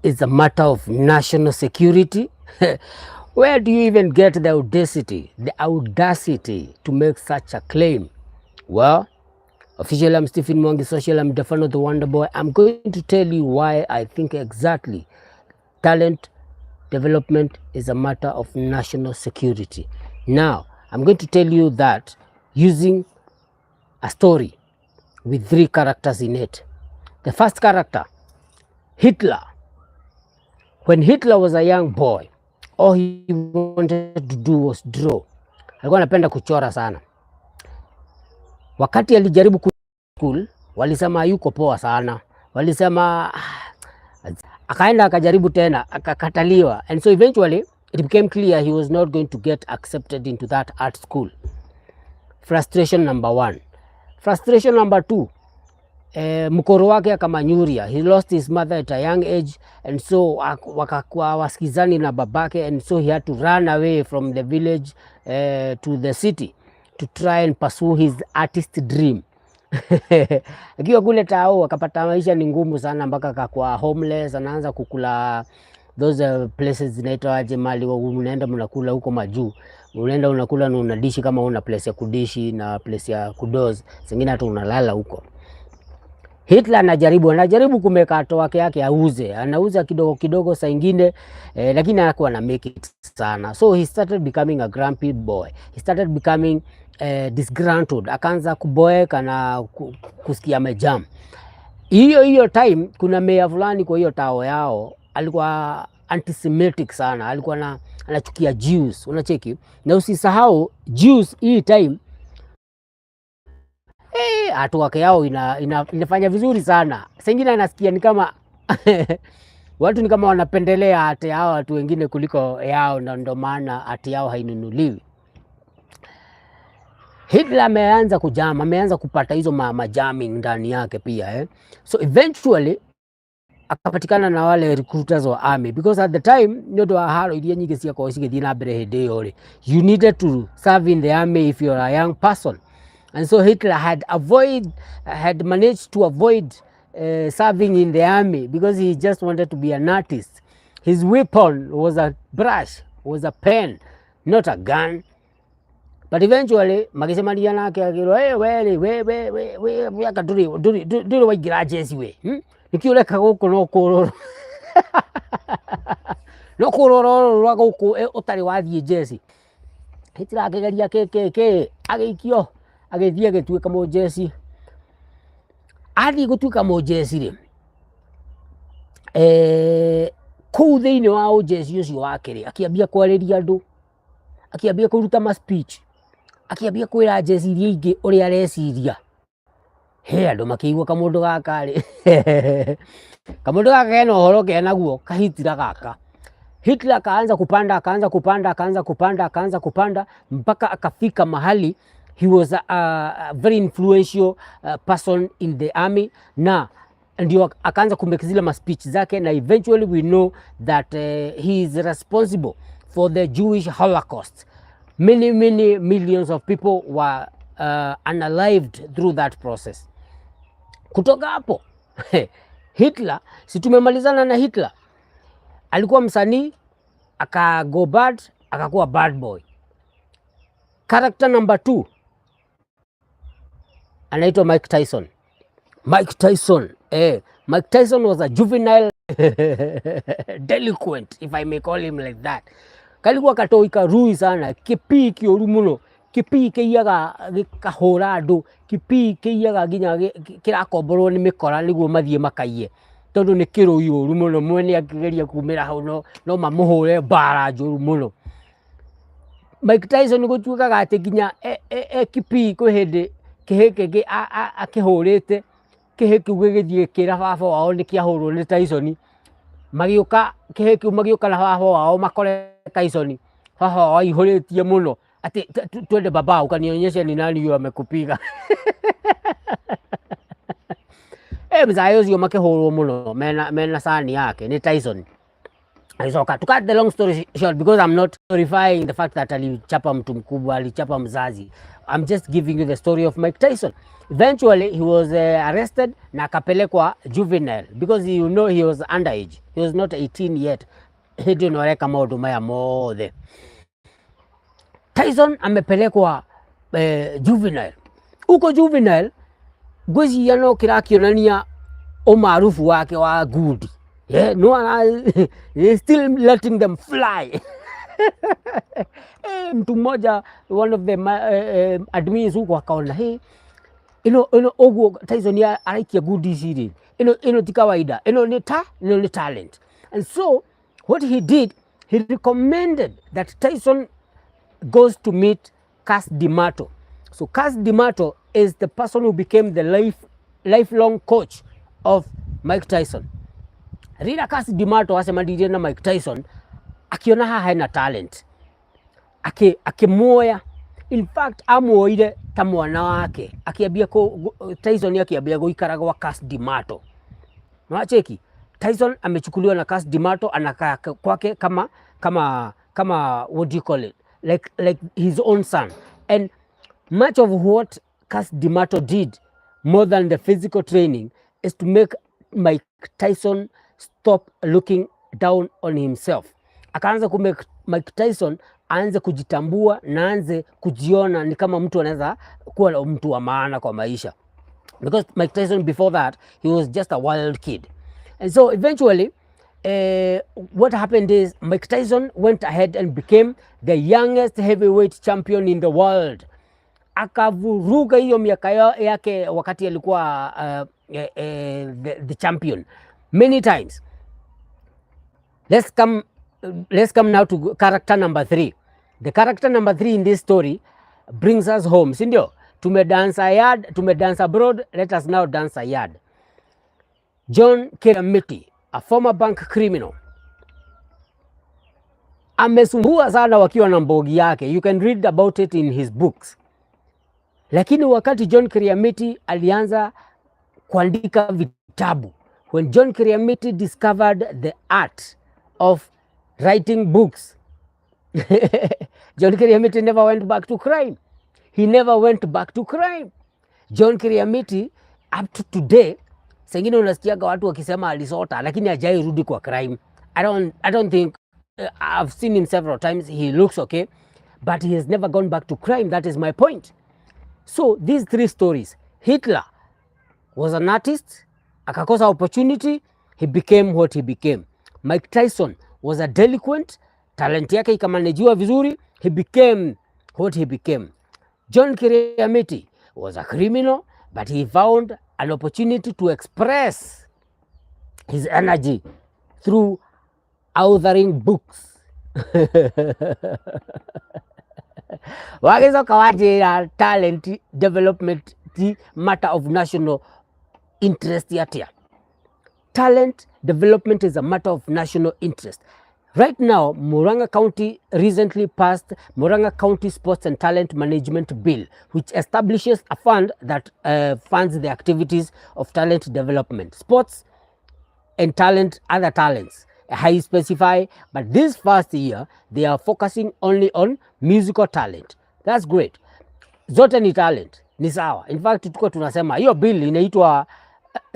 is a matter of national security. Where do you even get the audacity to make such a claim? Well, officially, I'm Stephen Mwangi, social, I'm Defano the Wonder Boy. I'm going to tell you why I think exactly talent development is a matter of national security. Now, I'm going to tell you that using a story with 3 characters in it. The first character, Hitler. When Hitler was a young boy, all he wanted to do was draw. Alikuwa anapenda kuchora sana. Wakati alijaribu school, walisema yuko poa sana. Walisema akaenda akajaribu tena, akakataliwa. And so eventually it became clear he was not going to get accepted into that art school. Frustration number 1. Frustration number 2. Mkoro wake akamanyuria. He lost his mother at a young age, and so wakakuwa wasikizani na babake, and so he had to run away from the village to the city to try and pursue his artist dream. Akiwa kule tao akapata maisha ni ngumu sana, mpaka akakuwa homeless, anaanza kukula those places zinaitwa aje, mali unaenda mnakula huko majuu, unaenda unakula na unadishi kama una place ya kudishi na place ya kudoze, zingine hata unalala huko. Hitler anajaribu kumeka ato wake yake auze, anauza kidogo kidogo saa ingine, lakini hakuwa na make it sana. So he started becoming a grumpy boy. He started becoming disgruntled. Akaanza kuboeka na kusikia mejam. Hiyo time kuna meya fulani kwa hiyo tao yao alikuwa antisemitic sana. Alikuwa anachukia Jews, unacheki? Na usisahau Jews hii time atu wake yao inafanya vizuri sana. Sengine anasikia ni kama watu ni kama wanapendelea ate yao watu wengine kuliko yao, na ndo maana ate yao hainunuliwi. Hitler ameanza kujama, ameanza kupata hizo majaming ndani yake pia. So eventually akapatikana na wale recruiters wa army, because at the time nyoto haro iria nyingi cia kwa cigithii na mbere hindi iyo ri, you needed to serve in the army if you're a young person. And so Hitler had managed to avoid serving in the army because he just wanted to be an artist. His weapon was a brush, was a pen, not a gun. But eventually, magisemalia nake akirwa, we akaduri waigira jesi we. Nikiuleka guku no kuroro. No kuroro rwa guku utari wathie jesi. Hitler akigeria ageikio. Agithia gituika mujeci. Athi gutuika mujeci ri, kuu thiini wa ujeci ucio wake ri, akiambia kwariria andu, akiambia kuruta ma speech, akiambia kwira jeci iria ingi uri areciria. Andu makiigua kamundu gaka ri. Kamundu gaka kena uhoro kenaguo, kahitira gaka. Hitler akaanza kupanda mpaka akafika mahali he was a very influential person in the army, na ndio akaanza kumake zile ma speech zake, na eventually we know that he is responsible for the Jewish Holocaust. Many millions of people were unalived through that process. Kutoka hapo Hitler, si tumemalizana na Hitler. Alikuwa msanii, go bad, akakuwa bad boy. Character number 2 anaitwa Mike Tyson. Mike Tyson was a juvenile delinquent, if I may call him like that. Kalikuwa katoika rui sana, kipii kioru muno, kipii kiyaga gikahura andu, kipii kiyaga ginya kirakomborwo ni mikora niguo mathie makaiye. Tondu ni kirui uru muno, mwene akigeria kumira hau no mamuhure bara njuru muno. Mike Tyson gutuikaga ati ginya kipii kwi hindi kiheke akihurite, kiheke gigithie kira baba wao ni kiahurwo ni Tyson. Magioka kiheke magioka na baba wao makore Tyson. Baba wao ihuritie muno ati twende baba ukanionyeshe ni nani yule amekupiga. Mzayo ucio makihurwo muno mena sani yake ni Tyson. alisoka. To cut the long story short, because I'm not glorifying the fact that alichapa mtu mkubwa, alichapa mzazi, I'm just giving you the story of Mike Tyson. Eventually he was arrested na akapelekwa juvenile because you know he was underage, he was not 18 yet. Hindi noreka maundu maya mothe. Tyson amepelekwa juvenile. Uko juvenile gwezi no kirakionania umaarufu wake wa good. Yeah, no one is still letting them fly. Mtu mmoja, one of the admins huko akaona, hey, ino oguo Tyson ya araikia good series. Ino ti kawaida. Ino ni talent. And so what he did, he recommended that Tyson goes to meet Cus D'Amato. So Cus D'Amato is the person who became the lifelong coach of Mike Tyson. Rira Cus D'Amato asema ndiye na Mike Tyson akiona haina talent. Akimuoya. In fact amuoire ta mwana wake. Akiambia ko Tyson akiambia goikara kwa Cus D'Amato. Mwacheki. Tyson amechukuliwa na Cus D'Amato anakaa kwake kama what do you call it? Like his own son. And much of what Cus D'Amato did more than the physical training is to make Mike Tyson stop looking down on himself. Akaanza kumake Mike Tyson aanze kujitambua na aanze kujiona ni kama mtu anaweza kuwa mtu wa maana kwa maisha. Because Mike Tyson before that, he was just a wild kid. And so eventually, what happened is Mike Tyson went ahead and became the youngest heavyweight champion in the world. Akavuruga hiyo miaka yake wakati alikuwa the champion many times. Let's come now to character number 3. The character number 3 in this story brings us home. Sindio? Tumedance a yard, tumedance abroad, let us now dance a yard. John Kiriamiti, a former bank criminal, amesumbua sana wakiwa na mbogi yake. You can read about it in his books. Lakini wakati John Kiriamiti alianza kuandika vitabu, when John Kiriamiti discovered the art of writing books, John Kiriamiti never went back to crime. He never went back to crime. John Kiriamiti up to today, sengine unasikiaga watu wakisema alisota lakini hajai rudi kwa crime. I don't think I've seen him several times. He looks okay, but he has never gone back to crime. That is my point. So these 3 stories, Hitler was an artist, akakosa opportunity, he became what he became. Mike Tyson was a delinquent, talent yake ikamanejiwa vizuri, he became what he became. John Kiriamiti was a criminal, but he found an opportunity to express his energy through authoring books. Wagizo kawaje talent development the matter of national interest yatia. Talent development is a matter of national interest. Right now, Murang'a County recently passed Murang'a County Sports and Talent Management Bill, which establishes a fund that funds the activities of talent development, sports and talent, other talents. I specify, but this first year, they are focusing only on musical talent. That's great. Zote ni talent, ni sawa. In fact, tuko tunasema, hiyo bill inaitwa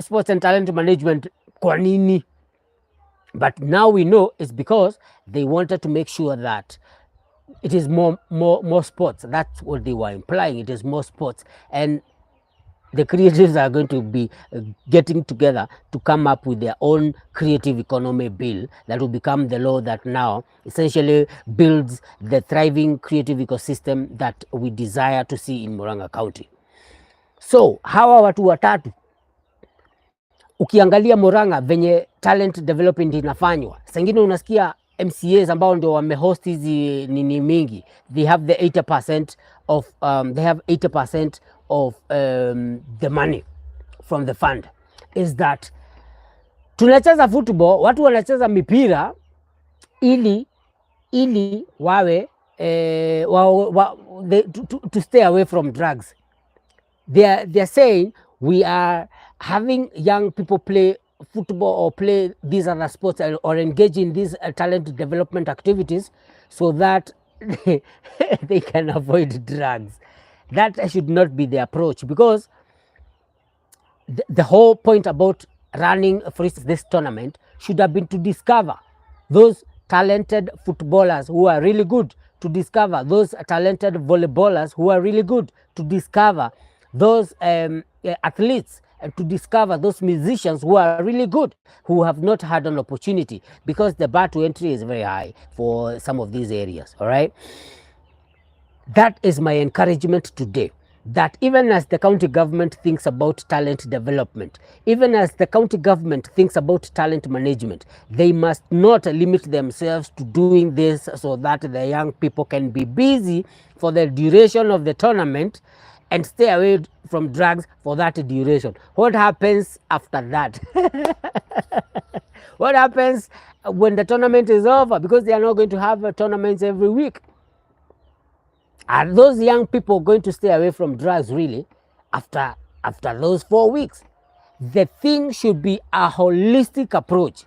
Sports and Talent Management kwa nini? But now we know it's because they wanted to make sure that it is more sports. That's what they were implying. It is more sports. And the creatives are going to be getting together to come up with their own creative economy bill that will become the law that now essentially builds the thriving creative ecosystem that we desire to see in Murang'a County. So, hawa watu watatu, ukiangalia Murang'a venye talent development inafanywa, sengine unasikia MCAs ambao ndio wamehost hizi nini mingi, they have the 80% of the money from the fund. Is that tunacheza football, watu wanacheza mipira ili wawe to stay away from drugs. They are saying we are having young people play football or play these other sports or engage in these talent development activities so that they can avoid drugs. That should not be the approach, because the whole point about running, for instance, this tournament should have been to discover those talented footballers who are really good, to discover those talented volleyballers who are really good, to discover those athletes, and to discover those musicians who are really good, who have not had an opportunity, because the bar to entry is very high for some of these areas. All right, that is my encouragement today, that even as the county government thinks about talent development, even as the county government thinks about talent management, they must not limit themselves to doing this so that the young people can be busy for the duration of the tournament and stay away from drugs for that duration. What happens after that? What happens when the tournament is over? Because they are not going to have tournaments every week. Are those young people going to stay away from drugs really after those 4 weeks? The thing should be a holistic approach.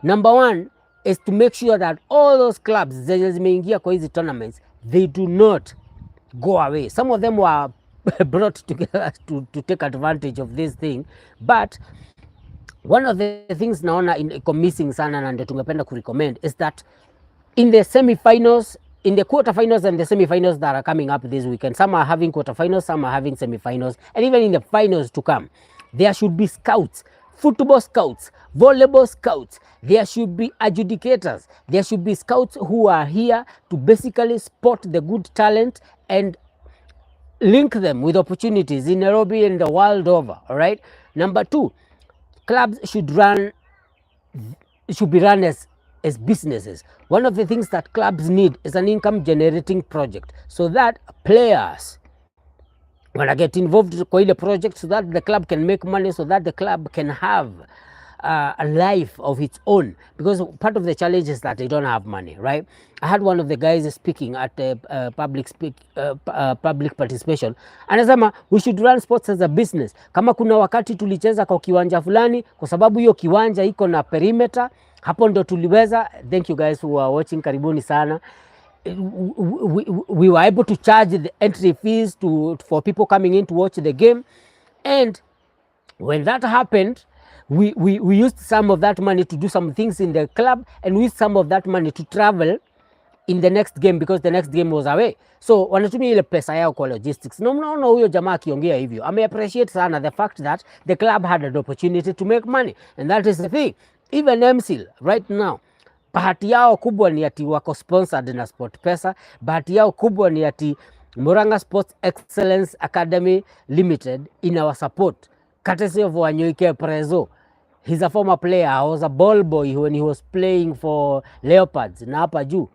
Number one is to make sure that all those clubs zenye zimeingia kwa hizi tournaments, they do not go away. Some of them were brought together to take advantage of this thing, but one of the things naona iko missing sana na ndio tungependa kurecommend is that in the semi-finals, in the quarterfinals and the semi-finals that are coming up this weekend, some are having quarterfinals, some are having semi-finals, and even in the finals to come, there should be scouts, football scouts, volleyball scouts. There should be adjudicators. There should be scouts who are here to basically spot the good talent and link them with opportunities in Nairobi and the world over. All right. Number two, clubs should be run as businesses. One of the things that clubs need is an income generating project, so that players wanna get involved kwa ile project, so that the club can make money, so that the club can have a life of its own, because part of the challenge is that they don't have money, right? I had one of the guys speaking at public participation, anasema we should run sports as a business. Kama kuna wakati tulicheza kwa kiwanja fulani, kwa sababu hiyo kiwanja iko na perimeter, hapo ndo tuliweza. Thank you guys who are watching, karibuni sana. We were able to charge the entry fees for people coming in to watch the game, and when that happened, we used some of that money to do some things in the club, and we used some of that money to travel in the next game, because the next game was away. So wanatumia ile pesa yao kwa logistics. Na mnaona huyo jamaa akiongea hivyo, ame appreciate sana the fact that the club had an opportunity to make money, and that is the thing. Even MCL right now, bahati yao kubwa ni ati wako sponsored na SportPesa. Bahati yao kubwa ni ati Murang'a Sports Excellence Academy Limited in our support, courtesy of Wanyoike Prezo. He's a former player. I was a ball boy when he was playing for Leopards na hapa juu.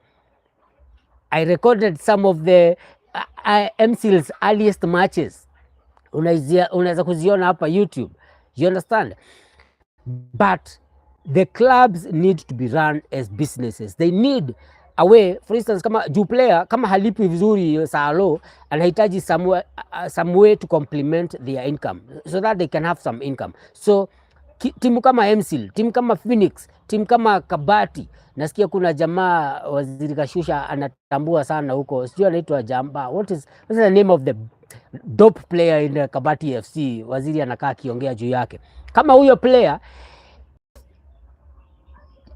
I recorded some of the MCL's earliest matches. Unaweza kuziona hapa YouTube. You understand? But the clubs need to be run as businesses. They need a way, for instance, kama juu player, kama halipi vizuri Salo, anahitaji some way to complement their income, so that they can have some income. So timu kama MCL, timu kama Phoenix, timu kama Kabati, nasikia kuna jamaa Waziri Kashusha anatambua sana huko, sijui anaitwa Jamba. What is the name of the dope player in the Kabati FC? Waziri anakaa akiongea juu yake. Kama huyo player,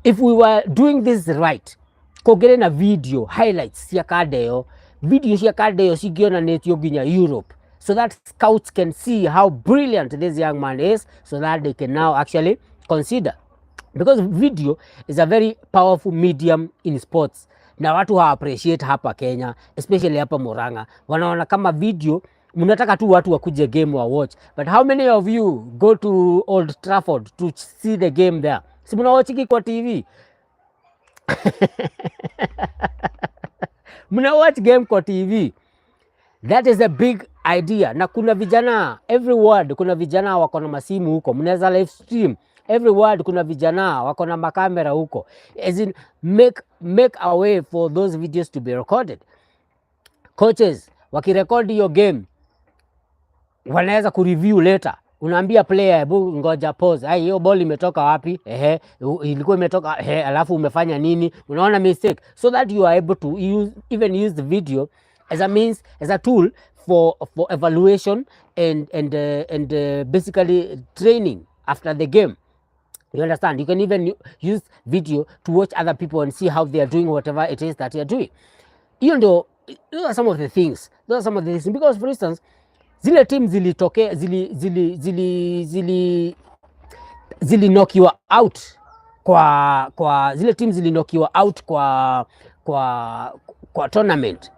if we were doing this right, kogere na video highlights cia Kadeo, video cia Kadeo cigiona netio ginya Europe, so that scouts can see how brilliant this young man is, so that they can now actually consider. Because video is a very powerful medium in sports. Na watu ha appreciate hapa Kenya, especially hapa Murang'a. Wanaona kama video, mnataka tu watu wakuje game wa watch. But how many of you go to Old Trafford to see the game there? Si mnawatchiki kwa TV? Mnawatch game kwa TV. That is a big idea. Na kuna vijana every word, kuna vijana wako na masimu huko, mnaweza live stream every word. Kuna vijana wako na makamera huko, as in make a way for those videos to be recorded. Coaches wakirecord your game, wanaweza kureview later unaambia player hebu ngoja pause, hai hiyo ball imetoka wapi, ilikuwa imetoka alafu umefanya nini, unaona mistake, so that you are able to use the video as a means, as a tool for evaluation and basically training after the game. You understand? You can even use video to watch other people and see how they are doing whatever it is that you are doing. Hiyo ndio, those are some of the things. Because for instance, zile team zilitokea zilinokiwa out kwa zile team zilinokiwa out kwa tournament.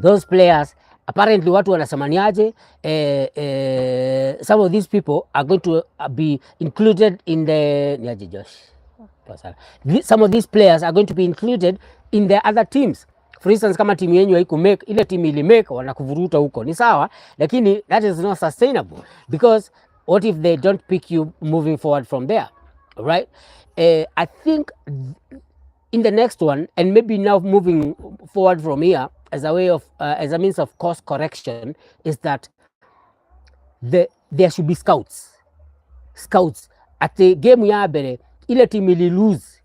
Those players apparently watu wanasemaniaje, some of these people are going to be included in the some of these players are going to be included in the other teams. For instance, kama timu yenyu haiku make, ile timu ili make wanakuvuruta huko, ni sawa, lakini that is not sustainable, because what if they don't pick you moving forward from there, right? I think in the next one, and maybe now moving forward from here, as a way of as a means of course correction, is that there should be scouts at the game ya bere ile team ili lose,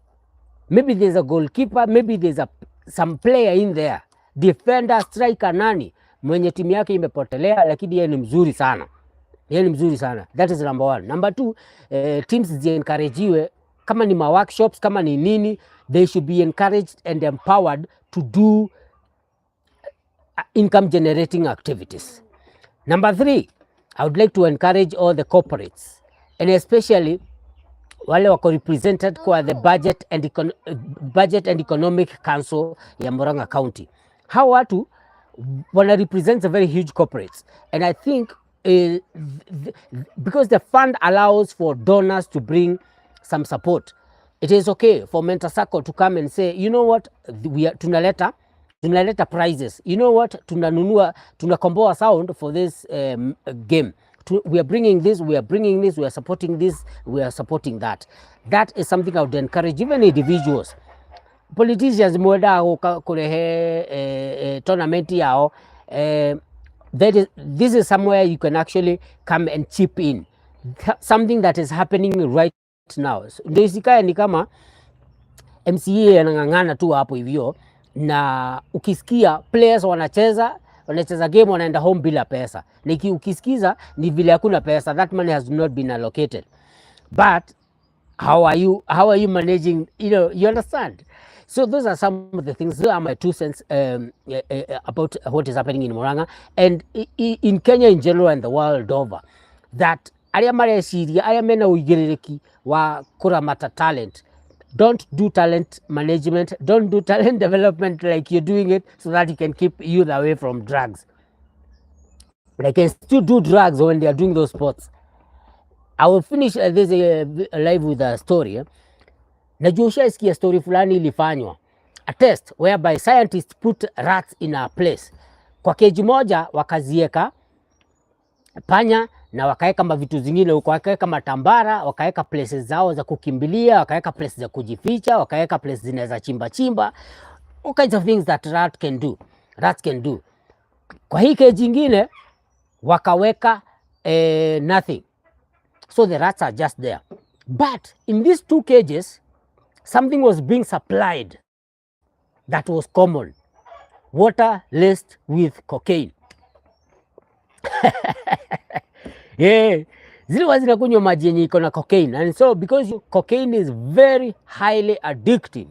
maybe there's a goalkeeper, maybe there's some player in there, defender, striker, nani mwenye timu yake imepotelea, lakini yeye ni mzuri sana, that is number one. Number two, teams zi-encouragewe, kama ni workshops, kama ni nini, they should be encouraged and empowered to do income generating activities. Number three, I would like to encourage all the corporates, and especially wale wako represented kwa the budget and economic council ya Murang'a County. How watu wana represent a very huge corporates, and I think because the fund allows for donors to bring some support, it is okay for Mentor Sacco to come and say, you know what, tunaleta prizes, you know what, tunakomboa sound for this game, we are bringing this, we are supporting this, we are supporting that. That is something I would encourage even individuals. Politicians mwenda kurehe tournament yao, this is somewhere you can actually come and chip in, something that is happening right now. Ndio isikae ni kama MCA anang'ang'ana tu hapo hivyo, na ukisikia players wanacheza game wanaenda home bila pesa, na ukisikiza ni vile hakuna pesa, that money has not been allocated. But how are you managing, you understand? So those are some of the things. Those are my 2 cents about what is happening in Murang'a and in Kenya in general and the world over, that aria mareciria aria mena uigiriki wa kuramata talent, don't do talent management, don't do talent development like you're doing it so that you can keep youth away from drugs. They can still do drugs when they are doing those sports. I will finish this live with a story. Najua ushaisikia story fulani ilifanywa, a test whereby scientists put rats in a place. Kwa keji moja wakazieka panya na wakaeka vitu zingine huko, wakaeka matambara, wakaeka places zao za kukimbilia, wakaeka places za kujificha, wakaeka places zinaweza chimba, all kinds of things that rats can do. Kwa hii keji ingine wakaweka nothing, so the rats are just there. But in these 2 cages, something was being supplied that was common, water laced with cocaine. Yeah, zile zinakunywa maji yenye iko na cocaine, and so because cocaine is very highly addictive,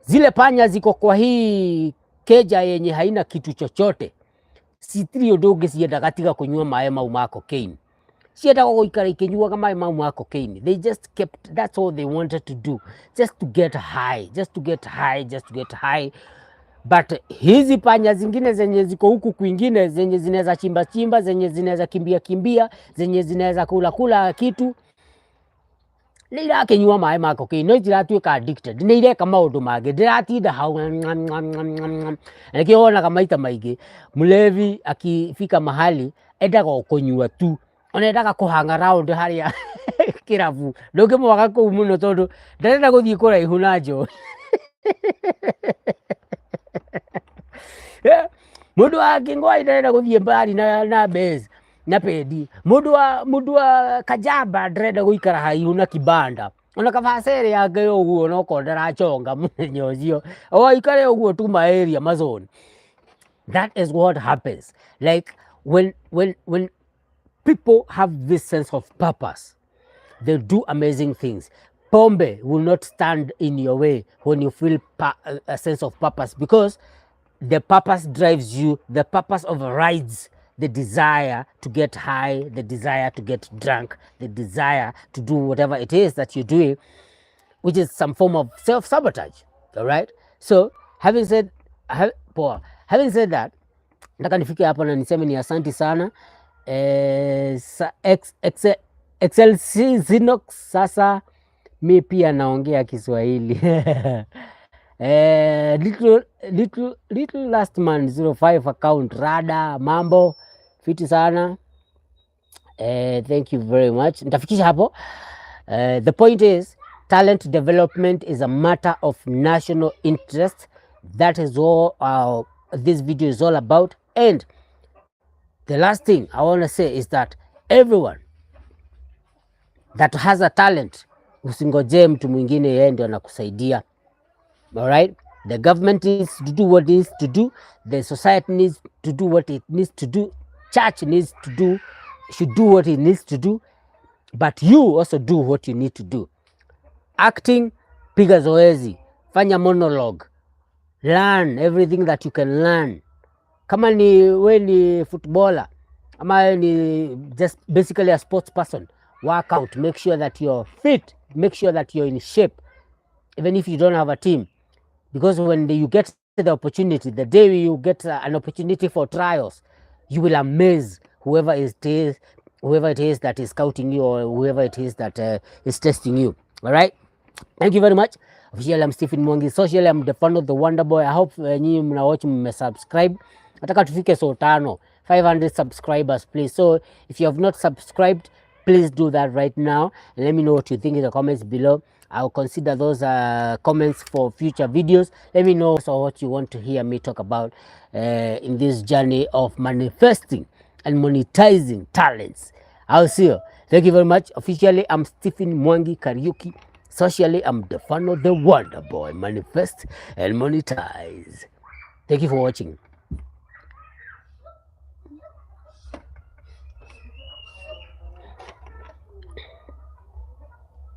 zile panya ziko kwa hii keja yenye haina kitu chochote, sitrio doge sienda katika kunywa mae mau ma cocaine, sienda kwa ikara ikinywa kama mae mau ma cocaine. They just kept, that's all they wanted to do, just to get high. But hizi panya zingine zenye ziko huku kwingine, zenye zinaweza chimba, zenye zinaweza kimbia, zenye zinaweza kula kitu, nira akinywa mae ma cocaine, no jiratuika addicted, nira kama maundu mage, ndiratinda hau nikiona kama ita maige mulevi akifika mahali endaga kunywa tu, onendaga kuhanga round haria kirabu ndungimwaga kuu muno tondu ndarenda guthii kuraihu na njo. Mundu akingwa ndarenda guthii mbari na base, na pedi mundu wa Kajaba ndrenda guikara haihu na kibanda ona kabacere yake uguo no kondera chonga muthenya ucio o ikare uguo tu ma area mazone. That is what happens. Like when people have this sense of purpose, they do amazing things. Pombe will not stand in your way when you feel a sense of purpose, because the purpose drives you. The purpose overrides the desire to get high, the desire to get drunk, the desire to do whatever it is that you're doing, which is some form of self-sabotage. All right? So having said that, nataka nifike hapo na niseme ni asante sana. Excelsi Zinox, sasa mi pia naongea Kiswahili. Little last man 05 account rada, mambo fiti sana. Thank you very much. Nitafikisha hapo. The point is, talent development is a matter of national interest. That is all this video is all about. And the last thing I want to say is that everyone that has a talent, usingoje mtu mwingine yeye ndio anakusaidia. All right? The government needs to do what it needs to do. The society needs to do what it needs to do. Church should do what it needs to do. But you also do what you need to do. Acting, piga zoezi, fanya monologue, learn everything that you can learn. Kama we ni footballer, ama ni just basically a sports person, work out, make sure that you're fit, make sure that you're in shape, even if you don't have a team. Because when you get the opportunity, the day you get an opportunity for trials, you will amaze whoever it is that is scouting you, or whoever it is that is testing you. All right? Thank you very much. Officially, I'm Stephen Mwangi. Socially, I'm the fan of the Wonder Boy. I hope nyinyi mnawatch mmesubscribe. Nataka tufike so 500 subscribers, please. So if you have not subscribed, please do that right now and let me know what you think in the comments below. I'll consider those comments for future videos. Let me know also what you want to hear me talk about in this journey of manifesting and monetizing talents. I'll see you. Thank you very much. Officially, I'm Stephen Mwangi Kariuki. Socially, I'm the fan of the Wonder Boy. Manifest and monetize. Thank you for watching.